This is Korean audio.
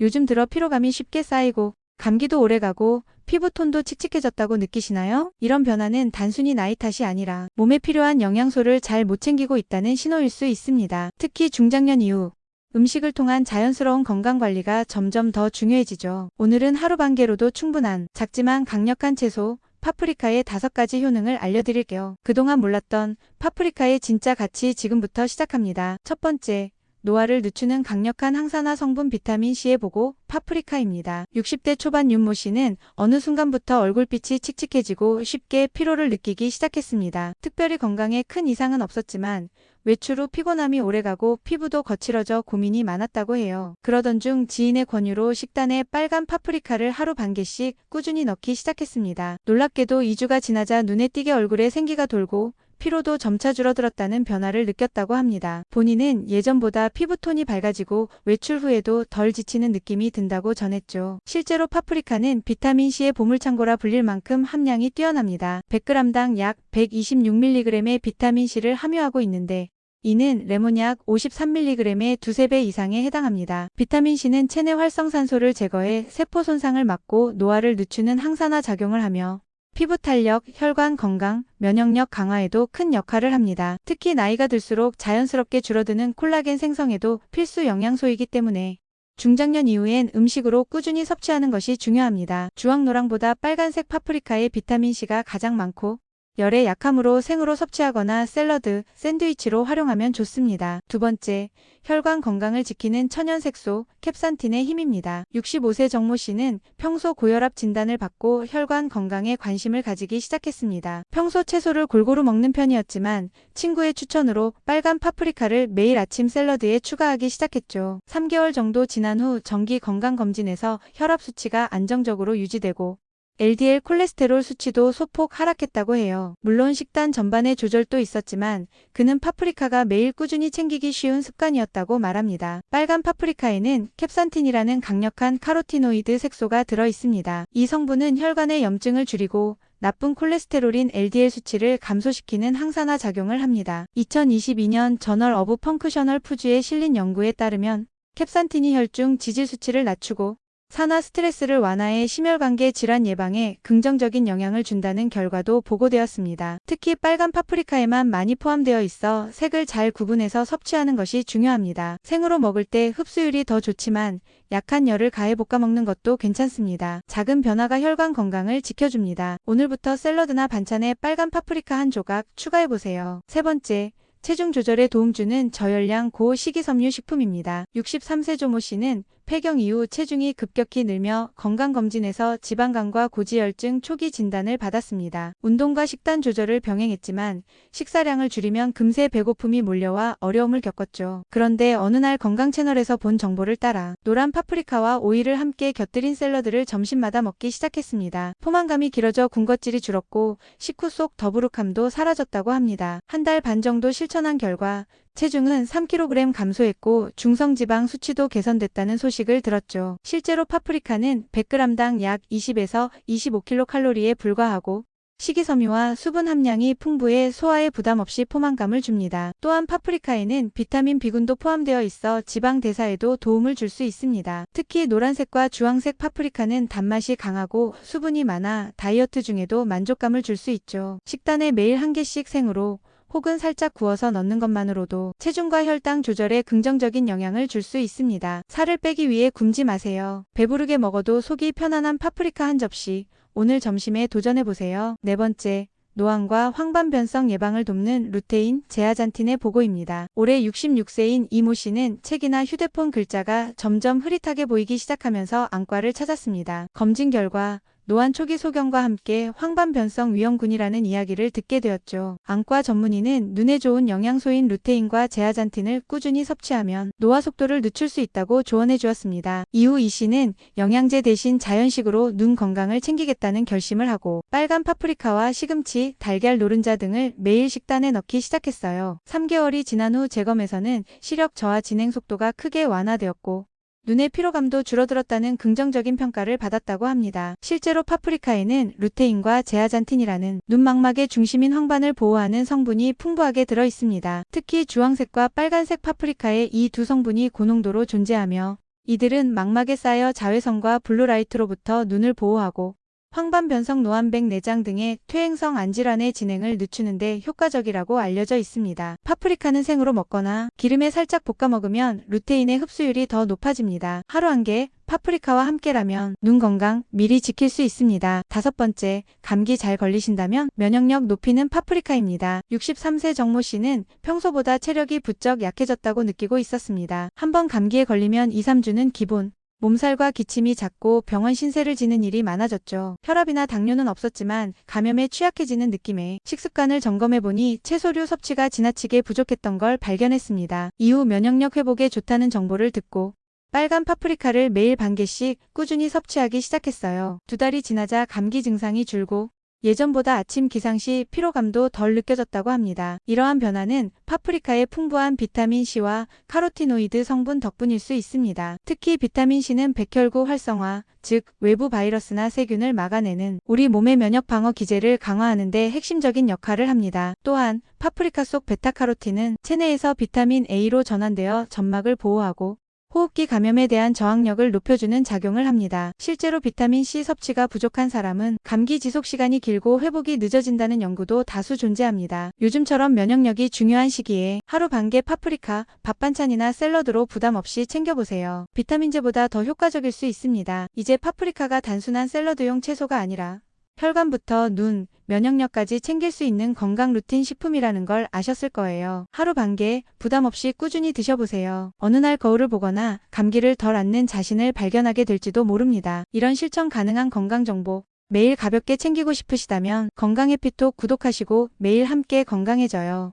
요즘 들어 피로감이 쉽게 쌓이고 감기도 오래가고 피부톤도 칙칙해졌다고 느끼시나요? 이런 변화는 단순히 나이 탓이 아니라 몸에 필요한 영양소를 잘 못 챙기고 있다는 신호일 수 있습니다. 특히 중장년 이후 음식을 통한 자연스러운 건강관리가 점점 더 중요해지죠. 오늘은 하루 반 개로도 충분한 작지만 강력한 채소 파프리카의 5가지 효능을 알려드릴게요. 그동안 몰랐던 파프리카의 진짜 가치 지금부터 시작합니다. 첫 번째, 노화를 늦추는 강력한 항산화 성분 비타민C의 보고 파프리카입니다. 60대 초반 윤모 씨는 어느 순간부터 얼굴빛이 칙칙해지고 쉽게 피로를 느끼기 시작했습니다. 특별히 건강에 큰 이상은 없었지만 외출 후 피곤함이 오래가고 피부도 거칠어져 고민이 많았다고 해요. 그러던 중 지인의 권유로 식단에 빨간 파프리카를 하루 반 개씩 꾸준히 넣기 시작했습니다. 놀랍게도 2주가 지나자 눈에 띄게 얼굴에 생기가 돌고 피로도 점차 줄어들었다는 변화를 느꼈다고 합니다. 본인은 예전보다 피부톤이 밝아지고 외출 후에도 덜 지치는 느낌이 든다고 전했죠. 실제로 파프리카는 비타민C의 보물창고라 불릴 만큼 함량이 뛰어납니다. 100g당 약 126mg의 비타민C를 함유하고 있는데 이는 레몬약 53mg의 두세 배 이상에 해당합니다. 비타민C는 체내 활성산소를 제거해 세포 손상을 막고 노화를 늦추는 항산화 작용을 하며 피부 탄력, 혈관 건강, 면역력 강화에도 큰 역할을 합니다. 특히 나이가 들수록 자연스럽게 줄어드는 콜라겐 생성에도 필수 영양소이기 때문에 중장년 이후엔 음식으로 꾸준히 섭취하는 것이 중요합니다. 주황노랑보다 빨간색 파프리카의 비타민C가 가장 많고 열에 약하므로 생으로 섭취하거나 샐러드, 샌드위치로 활용하면 좋습니다. 두 번째, 혈관 건강을 지키는 천연색소 캡산틴의 힘입니다. 65세 정모 씨는 평소 고혈압 진단을 받고 혈관 건강에 관심을 가지기 시작했습니다. 평소 채소를 골고루 먹는 편이었지만 친구의 추천으로 빨간 파프리카를 매일 아침 샐러드에 추가하기 시작했죠. 3개월 정도 지난 후 정기 건강검진에서 혈압 수치가 안정적으로 유지되고 LDL 콜레스테롤 수치도 소폭 하락했다고 해요. 물론 식단 전반의 조절도 있었지만 그는 파프리카가 매일 꾸준히 챙기기 쉬운 습관이었다고 말합니다. 빨간 파프리카에는 캡산틴이라는 강력한 카로티노이드 색소가 들어 있습니다. 이 성분은 혈관의 염증을 줄이고 나쁜 콜레스테롤인 LDL 수치를 감소시키는 항산화 작용을 합니다. 2022년 저널 오브 펑크셔널 푸드에 실린 연구에 따르면 캡산틴이 혈중 지질 수치를 낮추고 산화 스트레스를 완화해 심혈관계 질환 예방에 긍정적인 영향을 준다는 결과도 보고되었습니다. 특히 빨간 파프리카에만 많이 포함되어 있어 색을 잘 구분해서 섭취하는 것이 중요합니다. 생으로 먹을 때 흡수율이 더 좋지만 약한 열을 가해 볶아 먹는 것도 괜찮습니다. 작은 변화가 혈관 건강을 지켜줍니다. 오늘부터 샐러드나 반찬에 빨간 파프리카 한 조각 추가해보세요. 세 번째, 체중 조절에 도움 주는 저열량 고식이섬유 식품입니다. 63세 조모 씨는 폐경 이후 체중이 급격히 늘며 건강검진에서 지방간과 고지혈증 초기 진단을 받았습니다. 운동과 식단 조절을 병행했지만 식사량을 줄이면 금세 배고픔이 몰려와 어려움을 겪었죠. 그런데 어느 날 건강 채널에서 본 정보를 따라 노란 파프리카와 오이를 함께 곁들인 샐러드를 점심마다 먹기 시작했습니다. 포만감이 길어져 군것질이 줄었고 식후 속 더부룩함도 사라졌다고 합니다. 한 달 반 정도 실천한 결과 체중은 3kg 감소했고 중성지방 수치도 개선됐다는 소식을 들었죠. 실제로 파프리카는 100g당 약 20에서 25kcal에 불과하고 식이섬유와 수분 함량이 풍부해 소화에 부담 없이 포만감을 줍니다. 또한 파프리카에는 비타민 B군도 포함되어 있어 지방 대사에도 도움을 줄 수 있습니다. 특히 노란색과 주황색 파프리카는 단맛이 강하고 수분이 많아 다이어트 중에도 만족감을 줄 수 있죠. 식단에 매일 한 개씩 생으로 혹은 살짝 구워서 넣는 것만으로도 체중과 혈당 조절에 긍정적인 영향을 줄 수 있습니다. 살을 빼기 위해 굶지 마세요. 배부르게 먹어도 속이 편안한 파프리카 한 접시, 오늘 점심에 도전해보세요. 네 번째, 노안과 황반변성 예방을 돕는 루테인, 제아잔틴의 보고입니다. 올해 66세인 이모 씨는 책이나 휴대폰 글자가 점점 흐릿하게 보이기 시작하면서 안과를 찾았습니다. 검진 결과 노안 초기 소견과 함께 황반변성 위험군이라는 이야기를 듣게 되었죠. 안과 전문의는 눈에 좋은 영양소인 루테인과 제아잔틴을 꾸준히 섭취하면 노화 속도를 늦출 수 있다고 조언해 주었습니다. 이후 이 씨는 영양제 대신 자연식으로 눈 건강을 챙기겠다는 결심을 하고 빨간 파프리카와 시금치, 달걀 노른자 등을 매일 식단에 넣기 시작했어요. 3개월이 지난 후 재검에서는 시력 저하 진행 속도가 크게 완화되었고 눈의 피로감도 줄어들었다는 긍정적인 평가를 받았다고 합니다. 실제로 파프리카에는 루테인과 제아잔틴이라는 눈망막의 중심인 황반을 보호하는 성분이 풍부하게 들어 있습니다. 특히 주황색과 빨간색 파프리카에 이 두 성분이 고농도로 존재하며 이들은 망막에 쌓여 자외선과 블루라이트로부터 눈을 보호하고 황반변성 노안백 내장 등의 퇴행성 안질환의 진행을 늦추는 데 효과적이라고 알려져 있습니다. 파프리카는 생으로 먹거나 기름에 살짝 볶아 먹으면 루테인의 흡수율이 더 높아집니다. 하루 한 개 파프리카와 함께라면 눈 건강 미리 지킬 수 있습니다. 5번째, 감기 잘 걸리신다면 면역력 높이는 파프리카입니다. 63세 정모 씨는 평소보다 체력이 부쩍 약해졌다고 느끼고 있었습니다. 한번 감기에 걸리면 2, 3주는 기본. 몸살과 기침이 잦고 병원 신세를 지는 일이 많아졌죠. 혈압이나 당뇨는 없었지만 감염에 취약해지는 느낌에 식습관을 점검해보니 채소류 섭취가 지나치게 부족했던 걸 발견했습니다. 이후 면역력 회복에 좋다는 정보를 듣고 빨간 파프리카를 매일 반 개씩 꾸준히 섭취하기 시작했어요. 2달이 지나자 감기 증상이 줄고 예전보다 아침 기상 시 피로감도 덜 느껴졌다고 합니다. 이러한 변화는 파프리카의 풍부한 비타민C와 카로티노이드 성분 덕분일 수 있습니다. 특히 비타민C는 백혈구 활성화, 즉 외부 바이러스나 세균을 막아내는 우리 몸의 면역 방어 기제를 강화하는 데 핵심적인 역할을 합니다. 또한 파프리카 속 베타카로틴은 체내에서 비타민 A로 전환되어 점막을 보호하고 호흡기 감염에 대한 저항력을 높여주는 작용을 합니다. 실제로 비타민C 섭취가 부족한 사람은 감기 지속 시간이 길고 회복이 늦어진다는 연구도 다수 존재합니다. 요즘처럼 면역력이 중요한 시기에 하루 반 개 파프리카, 밥 반찬이나 샐러드로 부담 없이 챙겨보세요. 비타민제보다 더 효과적일 수 있습니다. 이제 파프리카가 단순한 샐러드용 채소가 아니라 혈관부터 눈, 면역력까지 챙길 수 있는 건강 루틴 식품이라는 걸 아셨을 거예요. 하루 반 개 부담 없이 꾸준히 드셔보세요. 어느 날 거울을 보거나 감기를 덜 앓는 자신을 발견하게 될지도 모릅니다. 이런 실천 가능한 건강 정보 매일 가볍게 챙기고 싶으시다면 건강해피톡 구독하시고 매일 함께 건강해져요.